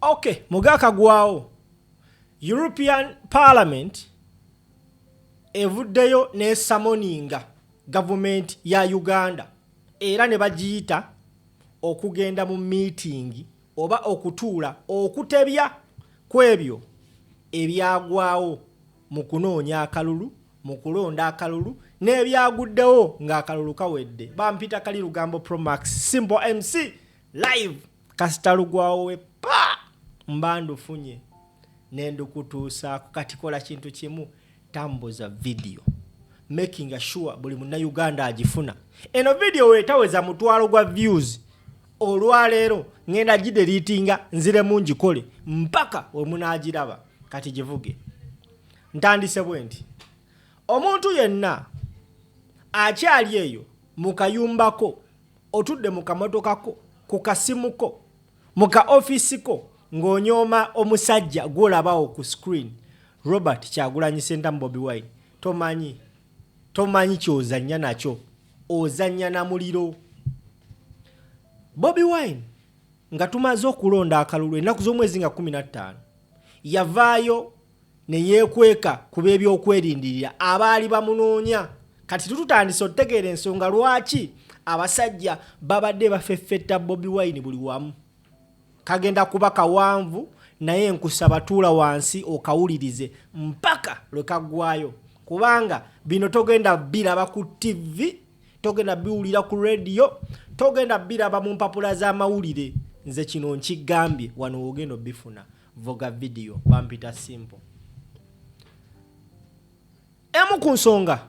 Okay, mugaka gwao. European Parliament evuddeyo ne summoninga government ya Uganda era ne bagiyita okugenda mu meeting oba okutuula okutebya kwebyo ebyagwawo mu kunoonya akalulu mu kulonda akalulu n'ebyaguddewo ng'akalulu kawedde. Bampita Kali Lugambo Pro Max Simple MC live kasitalugwawo we pa mbandu funye nendukutuusa kati kola kintu kimu tambuza video making sure buli munna Uganda agifuna. Eno video wetaweza mutwalo gwa views olwaleero ngenda gidelitinga nzire mungi kole mpaka we munagiraba kati givuge. Ntandise bwenti omuntu yenna akyali eyo mukayumbako otudde mukamotokako ku kasimuko muka office ko ng'onyooma omusajja gw'olabawo ku screen Robert Kyagulanyi Ssentamu Bobi Wine tomanyi ky'ozannya nakyo ozannya na muliro. Bobi Wine nga tumaze okulonda akalulu ennaku z'omwezi nga 15 yavaayo ne yeekweka ku b'ebyokwerindirira abaali bamunoonya. Kati tutandise otegeera ensonga lwaki abasajja babadde bafeffetta Bobi Wine buli wamu. Kagenda kuba kawanvu naye nkusaba tuula wansi okawulirize mpaka lwe kaggwayo kubanga bino togenda biraba ku TV, togenda biwulira ku radio, togenda biraba mu mpapula z'amawulire. Nze kino nkigambye wano ogenda bifuna voga video Bampita Simple. Emu ku nsonga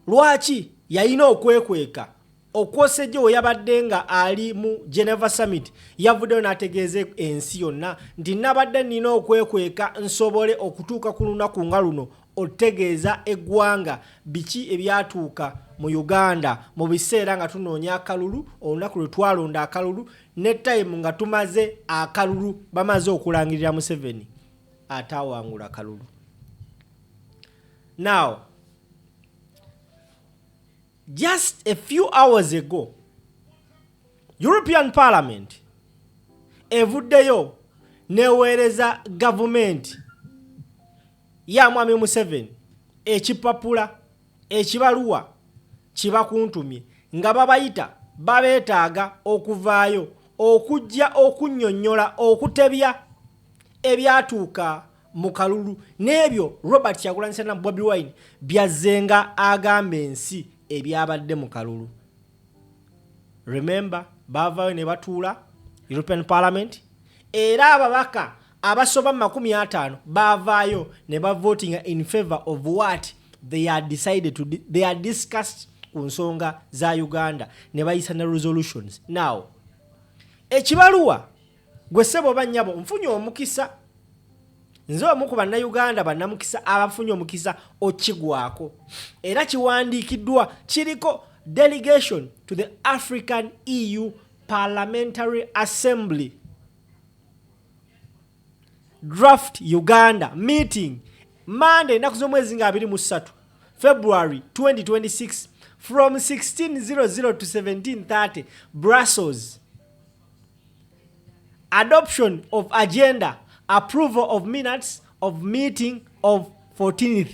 lwaki yalina okwekweka okwosejje we yabadde nga ali mu Geneva Summit yavuddeyo n'ategeeza ensi yonna nti nabadde nina okwekweka nsobole okutuuka ku lunaku nga luno otegeeza eggwanga biki ebyatuuka mu Uganda mu biseera nga tunoonya akalulu olunaku lwe twalonda akalulu ne time nga tumaze akalulu bamaze okulangirira Museveni atawangula akalulu. Now, just a few hours ago, European Parliament evuddeyo neweereza government ya mwami Museveni ekipapula ekibaluwa kibakuntumye nga babayita babeetaaga okuvaayo okujja okunnyonnyola okutebya ebyatuuka mu kalulu n'ebyo Robert Kyagulanyi Ssentamu Bobi Wine byazzenga agamba ensi ebyabadde mu kalulu. Remember bavaayo ne batuula European Parliament era ababaka abasoba 50 bavaayo ne bavotinga in favor of what they are decided to they are discussed ku nsonga za Uganda ne bayisa na resolutions. Now ekibaluwa gwe sebo bannyabo nfunye omukisa nze omu ku bannayuganda bannamukisa abafunye omukisa okigwako era kiwandiikiddwa kiriko delegation to the African EU Parliamentary Assembly draft Uganda meeting Monday ennaku z'omwezi nga 23 February 2026 from 16:00 to 17:30 Brussels. Adoption of agenda, approval of minutes of meeting of 14th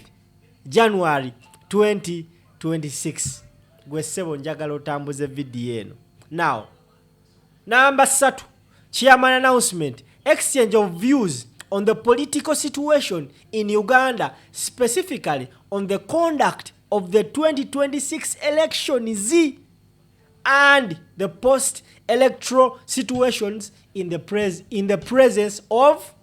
January 2026. Gwesebo njagala otambuze video eno. Now, number 3, chairman announcement, exchange of views on the political situation in Uganda, specifically on the conduct of the 2026 elections and the post-electoral situations in the presence of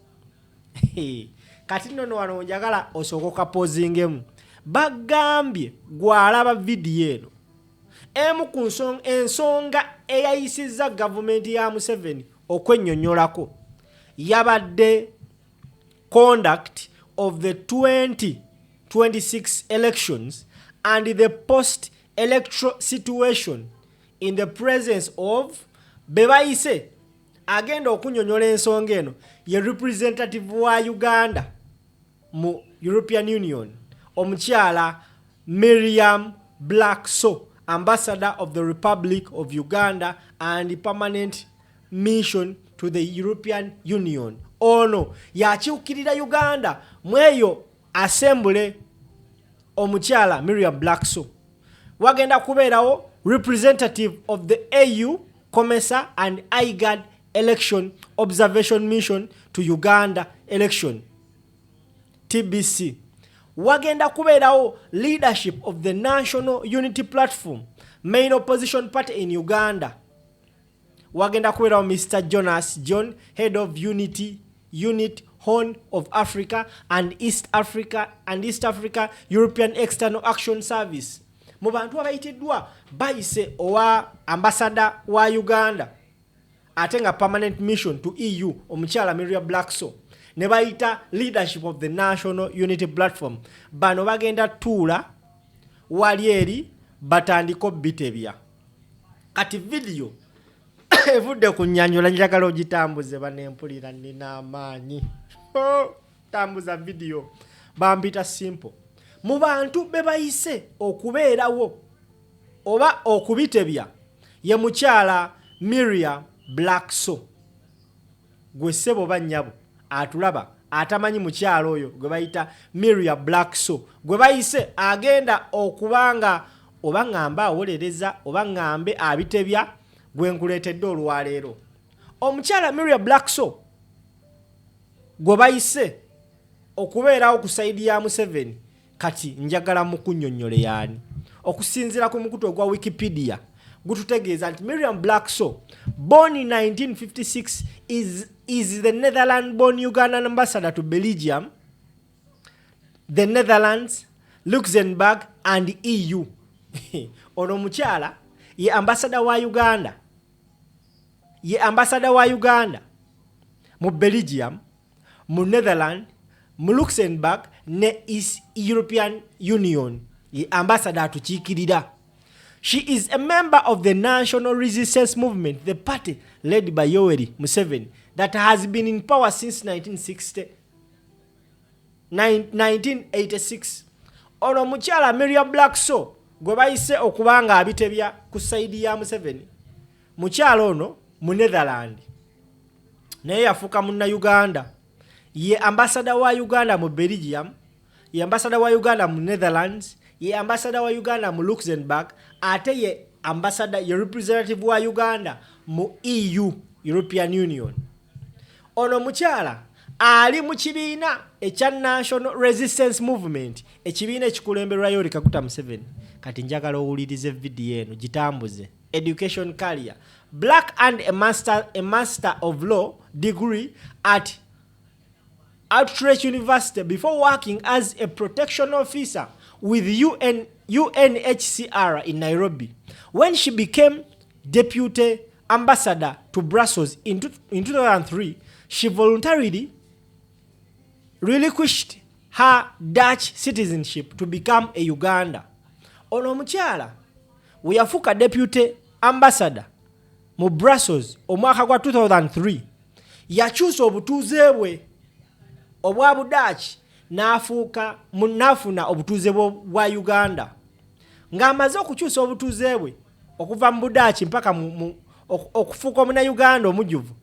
kati nno wano njagala osokoka posingemu bagambye gwalaba video eno emu ku ensonga eyayisizza gavumenti ya Museveni okwennyonnyolako yabadde conduct of the 2026 elections and the post-electoral situation in the presence of bebayise agenda okunnyonnyola ensonga eno ye representative wa Uganda mu European Union omukyala Miriam Blackso, ambassador of the Republic of Uganda and permanent mission to the European Union. Ono yakiukirira Uganda mweyo assembly omukyala Miriam Blackso. Wagenda kubeerawo representative of the AU, COMESA and IGAD election observation mission to Uganda election TBC. Wagenda kubeerawo leadership of the National Unity Platform, main opposition party in Uganda. Wagenda kubeerawo Mr. Jonas John, head of Unit Horn of Africa and East Africa European External Action Service. Mu bantu abayitiddwa bayise owa ambassador wa Uganda atenga permanent mission to EU omukyala Miriam Blackso, ne bayita leadership of the National Unity Platform. Bano bagenda tuula wali eri batandiko Babittebye. Kati video evudde ku nnyanjola njagala ogitambuze banempulira nina amaanyi. Tambuza video bambita simple. Mu bantu be bayise okubeerawo oba okubitebya ye mukyala Miriam Blackso. Gwe ssebo bannyabo atulaba atamanyi mukyala oyo gwe bayita Miriam Blackso, gwe bayise agenda okubanga oba ngamba awolereza oba ngambe abitebya gwe nkuleetedde olwaleero. Omukyala Miriam Blackso gwe bayise okubeerawo ku saidi ya Museveni, kati njagala mukunnyonnyole yaani. Okusinziira ku mukutu ogwa Wikipedia gututegeeza nti Miriam Blackso, born in 1956, is the Netherlands-born Ugandan ambassador to Belgium, the Netherlands, Luxembourg and EU. Ono mukyala ye ambassador wa Uganda. Ye ambassador wa Uganda mu Belgium, mu Netherlands, mu Luxembourg ne East European Union. Ye ambassador atukiikirira. She is a member of the National Resistance Movement, the party led by Yoweri Museveni, that has been in power since 1986. Ono mukyala Miriam Blackso gwe bayise okubanga abitebya ku saidi ya Museveni. Mukyala ono mu Netherlands naye yafuuka munna Uganda. Ye ambassador wa Uganda mu Belgium, ye ambassador wa Uganda mu Netherlands, ye ambassador wa Uganda mu Luxembourg, ate ye ambassador ye representative wa Uganda mu EU, European Union. Ono mukyala ali mu kibiina ekya National Resistance Movement, ekibiina ekikulemberwa Yoweri Kaguta Museveni. Kati njagala owulirize video eno gitambuze. Education career: black and a master of law degree at Utrecht University before working as a protection officer with UNHCR in Nairobi. When she became deputy ambassador to Brussels in 2003, she voluntarily relinquished her Dutch citizenship to become a Uganda. Ono mukyala we yafuuka deputy ambassador mu Brussels omwaka gwa 2003, yakyusa obutuuze bwe obwa Budachi n'afuna obutuuze bwa Uganda. Ng'amaze okukyusa obutuuze bwe okuva mu Budachi mpaka okufuuka omuna Uganda omujjuvu,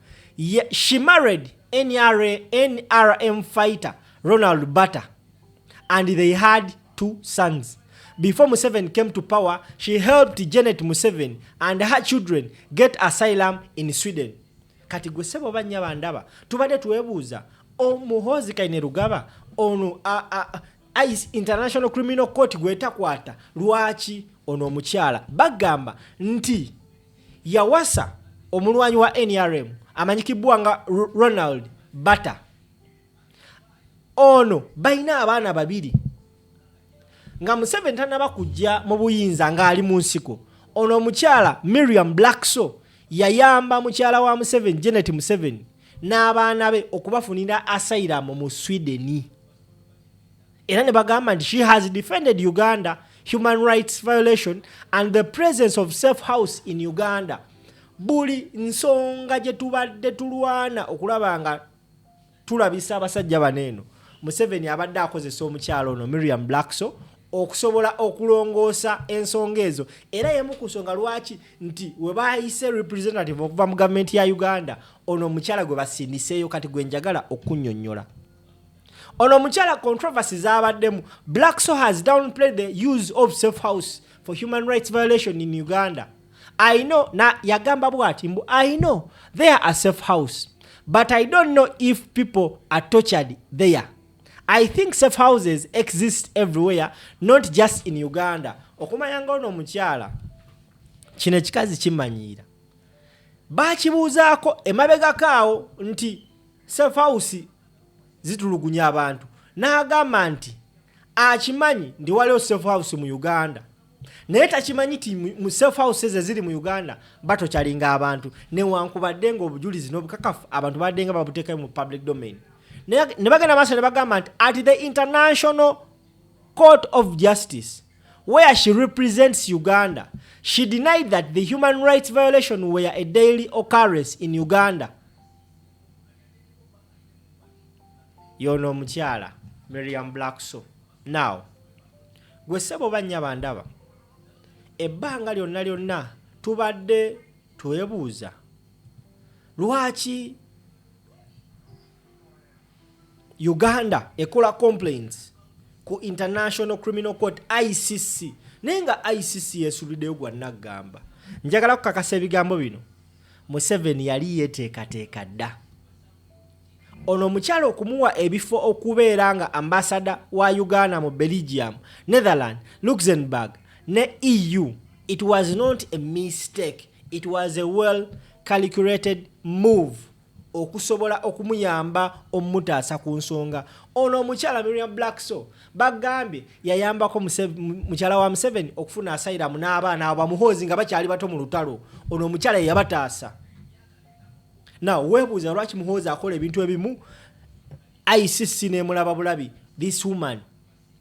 she married NRM fighter Ronald Bata and they had 2 sons. Before Museveni came to power, she helped Janet Museveni and her children get asylum in Sweden. Kati gwe ssebo bannya bandaba tubadde tuwebuuza Muhoozi Kainerugaba ono Eyisse International Criminal Court gwetakwata lwaki ono omukyala bagamba nti yawasa omulwanyi wa NRM amanyikibwa nga Ronald Bata. Ono bayina abaana babiri nga Museveni tanaba kujja mu buyinza ng'ali mu nsiko. Ono omukyala Miriam Blackso yayamba mukyala wa Museveni Janet Museveni n'abaana be okubafunira asylum mu Sweden. Era ne bagamba nti she has defended Uganda human rights violation and the presence of safe house in Uganda. Buli nsonga gye tubadde tulwana okulaba nga tulabisa abasajja baneeno, Museveni abadde akozesa omukyalo ono Miriam Blackso okusobola okulongoosa ensonga ezo era yemu ku nsonga lwaki nti we baayise representative okuva mu gavumenti ya Uganda ono omukyala gwe basindiseeyo kati gwe njagala okunnyonnyola. Ono omukyala controversies abaddemu. Black Soul has downplayed the use of safe house for human rights violation in Uganda. I know na yagamba bwati mbu I know there are safe house but I don't know if people are tortured there. I think safe houses exist everywhere, not just in Uganda. Okumanya ngono omukyala kino ekikazi kimanyira. Bakibuuzaako emabega kaawo nti safe house zitulugunya abantu. N'agamba nti akimanyi ndi waliwo safe house mu Uganda. Naye takimanyi nti mu safe houses eziri mu Uganda batokyalinga abantu. Newankubadde ng'obujulizi n'obukakafu abantu badde nga babuteekayo mu public domain. Ne bagenda maaso ne bagamba nti at the International Court of Justice where she represents Uganda, she denied that the human rights violations were a daily occurrence in Uganda. Yono omukyala Miriam Black Soul. Now, gwe ssebo bannya bandaba ebbanga lyonna tubadde twebuuza lwaki Uganda ekola complaints ku International Criminal Court ICC nenga ICC yesuliddeyo gwa naggamba. Njagala kukakasa ebigambo bino Museveni yali yeteekateeka dda ono omukyala okumuwa ebifo okubeera nga ambassador wa Uganda mu Belgium, Netherlands, Luxembourg ne EU. It was not a mistake, it was a well calculated move okusobola okumuyamba omutaasa ku nsonga. Ono omukyala Miriam Black Soul bagambye yayambako mukyala wa Museveni okufuna asylum n'abaana abo Muhoozi nga bakyali bato mu lutalo. Ono omukyala yabataasa. Now webuuza lwaki Muhoozi akola ebintu ebimu ICC n'emulaba bulabi. This woman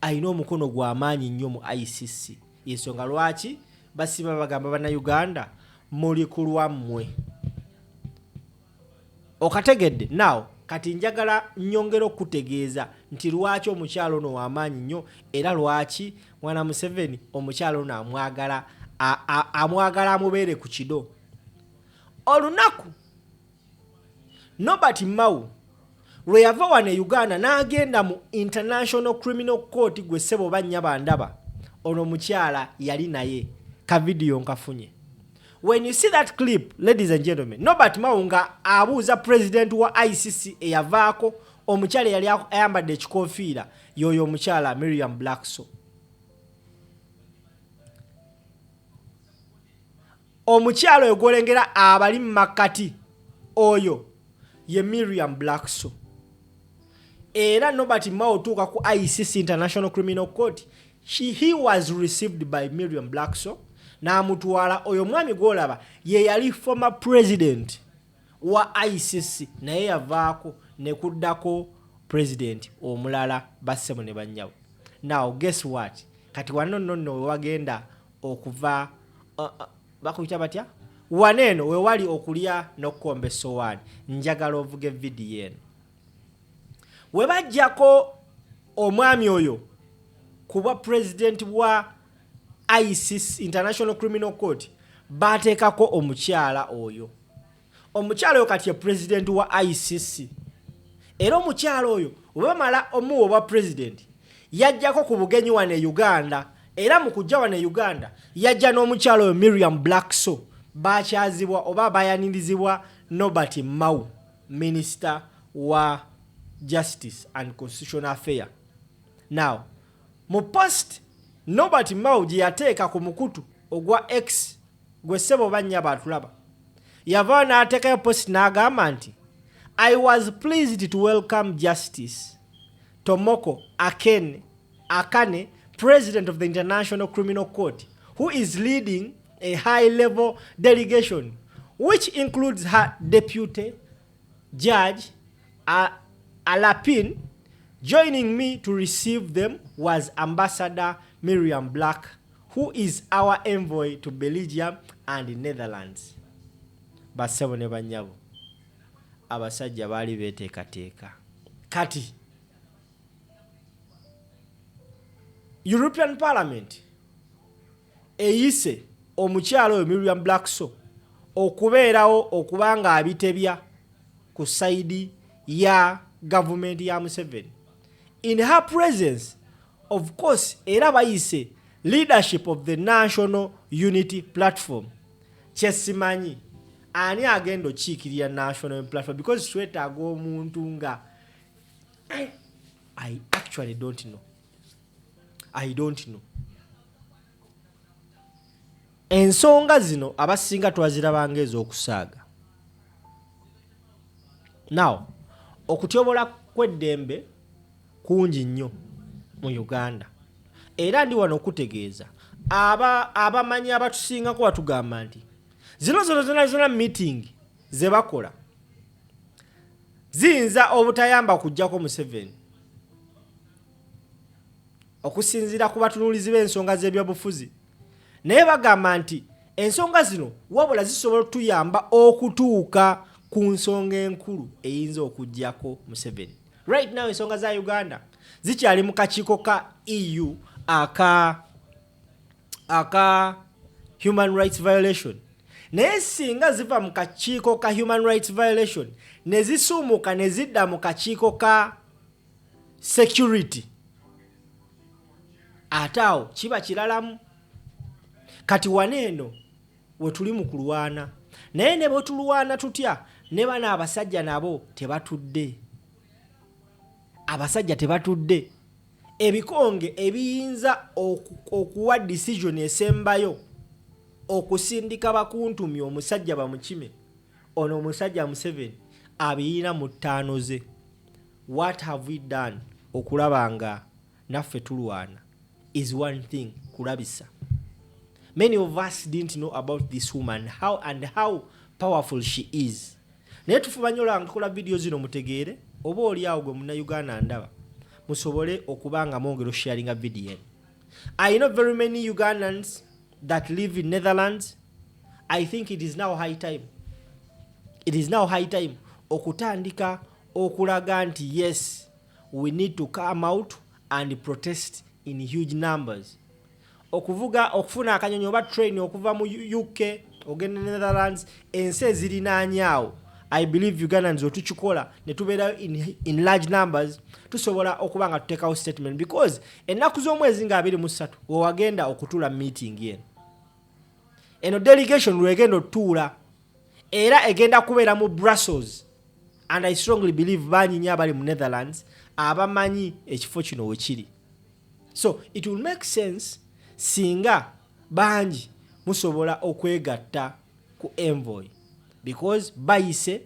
ayina omukono gw'amaanyi nnyo mu ICC. Yensonga lwaki basiba bagamba bana Uganda muli ku lwammwe. Okategedde. Now kati njagala nnyongera okutegeeza nti lwaki omukyalo ono w'amaanyi nnyo era lwaki mwana Museveni omukyalo ono amwagala amubeere ku kido. Olunaku Nobati Mau lwe yava wano e Uganda n'agenda mu International Criminal Court gwe ssebo bannya bandaba ono mukyala yali naye ka video nkafunye. When you see that clip, ladies and gentlemen, Nobati Mau nga abuuza president wa ICC eyavaako omukyala yali ayambadde ekikofiira yoyo omukyala Miriam Black Soul. Omukyala oyo gwolengera abali mu makati oyo ye Miriam Black Soul. Era Nobati Mau tuuka ku ICC International Criminal Court, he was received by Miriam Black Soul n'amutwala oyo mwami gwolaba ye yali former president wa ICC naye yavaako ne kuddako president omulala bassemu ne bannyawo. Now guess what? Kati wano nno we wagenda okuva bakuyita batya? Waneeno we wali okulya n'okkomba essowaani. Njagala ovuga vidiyo eno. We bajjako omwami oyo kuba president wa ICC International Criminal Court bateekako omukyala oyo. Omukyala oyo kati ye president wa ICC. Era omukyala oyo we bamala omuwa obwa president yajjako ku bugenyi wane Uganda. Era mu kujja wane Uganda yajja n'omukyala oyo Miriam Black Soul. Bakyazibwa oba bayanirizibwa Nobati Mau, Minister wa Justice and Constitutional Affairs. Now, mu post Nobati Mau gye yateeka ku mukutu ogwa X gwe ssebo bannya batulaba. Yavaayo n'ateekayo post n'agamba nti I was pleased to welcome Justice Tomoko Akane, President of the International Criminal Court, who is leading a high-level delegation, which includes her deputy judge, Alapin. Joining me to receive them was Ambassador Miriam Black, who is our envoy to Belgium and the Netherlands. Bassebo ne bannyabo abasajja baali beteekateeka. Kati European Parliament Eyisse omukyalo oyo Miriam Blackso okubeerawo okubanga abitebya ku side ya government ya Museveni. In her presence, of course, era bayise leadership of the National Unity Platform. Kyesimanyi ani agenda okiikirira National Unity Platform because twetaaga omuntu nga I actually don't know. I don't know. Ensonga zino abasinga twazirabanga ez'okusaaga. Now, okutyobola kw'eddembe kungi nnyo mu Uganda. Era ndi wano okutegeeza abamanyi abatusingako batugamba nti zino meeting ze bakola ziyinza obutayamba kujjako Museveni okusinziira ku batunuulizi b'ensonga z'ebyobufuzi. Naye bagamba nti ensonga zino wabula zisobola okutuyamba okutuuka ku nsonga enkulu eyinza okujjako Museveni. Right now ensonga za Uganda zikyali mu kakiiko ka EU aka human rights violation. Naye singa ziva mu kakiiko ka human rights violation ne zisumuka ne zidda mu kakiiko ka security, ataawo kiba kiralamu. Kati waneeno we tuli mu kulwana, naye ne bwe tulwana tutya ne bana abasajja nabo tebatudde. Abasajja tebatudde. Ebikonge ebiyinza okuwa decision esembayo okusindika bakuntumi omusajja bamukime ono omusajja Museveni abiyina mu ttaano ze. What have we done okulaba nga naffe tulwana is one thing kulabisa. Many of us didn't know about this woman, how powerful she is. Naye tufubanyola nga tukola video zino mutegeere oba oli awo gwe Munnayuganda ndaba musobole okubanga mwongera sharinga video. I know very many Ugandans that live in Netherlands. I think it is now high time. It is now high time okutandika okulaga nti yes, we need to come out and protest in huge numbers. Okufuna akanyonyo ba train okuva mu UK ogenda Netherlands ense zirinaanyaawo. I believe Ugandans otuchikola ne tubeera in large numbers tusobola okubanga tutekawo statement because ennaku z'omwezi nga 23 wagenda okutula meeting yen. Eno delegation lwegenda otuula era egenda kubeera mu Brussels, and I strongly believe banyinya abali mu Netherlands abamanyi ekifo kino wekiri. So it will make sense singa banji musobola okwegatta ku envoy because bayise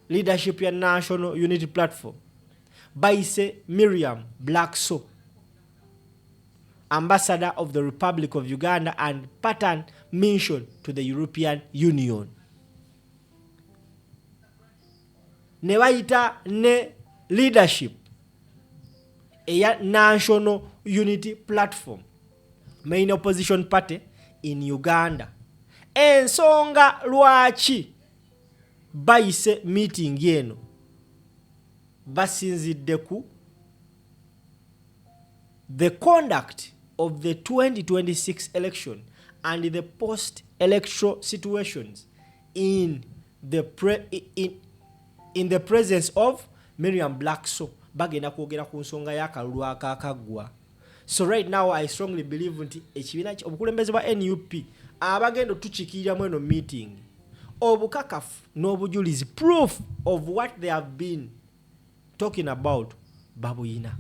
leadership ya National Unity Platform, bayise Miriam Blackso, ambassador of the Republic of Uganda and pattern mission to the European Union. Ne bayita ne leadership eya National Unity Platform, main opposition party in Uganda. Ensonga lwaki bayise meeting yeno basinzidde ku the conduct of the 2026 election and the post-electoral situations in the presence of Miriam Blackso. Bagenda kwogera ku nsonga y'akalulu akakaggwa. So right now I strongly believe nti ekibiina obukulembeze bwa NUP abagenda tukikiiramu eno meeting obukakafu n'obujulizi proof of what they have been talking about babuyina.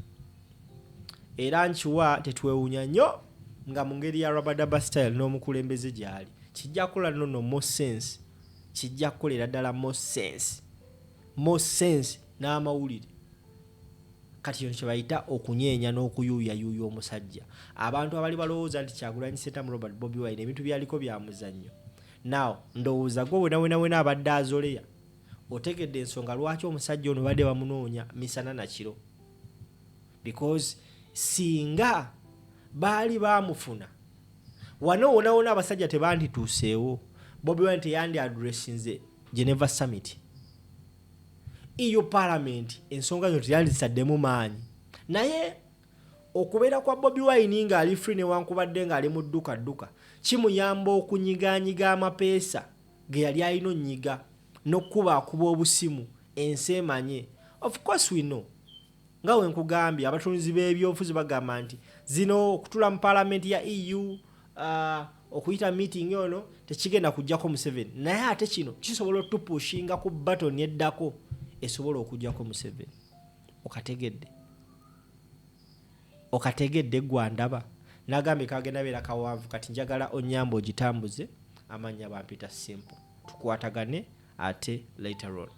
Era nkiwa tetwewunya nnyo nga mu ngeri ya Babittebye style n'omukulembeze gyali kijja kukola no more sense, kijja kukolera ddala more sense n'amawulire. Kati yon kibayita okunyeenya n'okuyuuya omusajja. Abantu abali balowooza nti Kyagulanyi Ssentamu Robert Bobi Wine ebintu byaliko bya muzannyo. Now ndowooza gwe wena abadde azoleya otegedde ensonga lwaki omusajja ono badde bamunoonya misana na kiro. Because singa baali bamufuna wano wona abasajja tebandituuseewo, Bobi Wine teyandi addressinze Geneva Summit. EU Parliament ensonga zo teyanditsaddemu maanyi. Naye okubeera kwa Bobi Wine ng'ali free newankubadde ng'ali mu dduka kimuyamba okunyiganyiga amapeesa ge yali alina onnyiga n'okukuba obusimu ensi emanye. Of course we know nga we nkugambye abatunzi b'ebyobufuzi bagamba nti zino okutula mu parliament ya EU okuyita meeting ono tekigenda kujjako Museveni, naye ate kino kisobola otupushinga ku button eddako esobola okujjako Museveni. Okategedde gwandaba nagambye kagenda beera kawanvu kati njagala onyambo ogitambuze amanya bampita simple tukwatagane ate later on.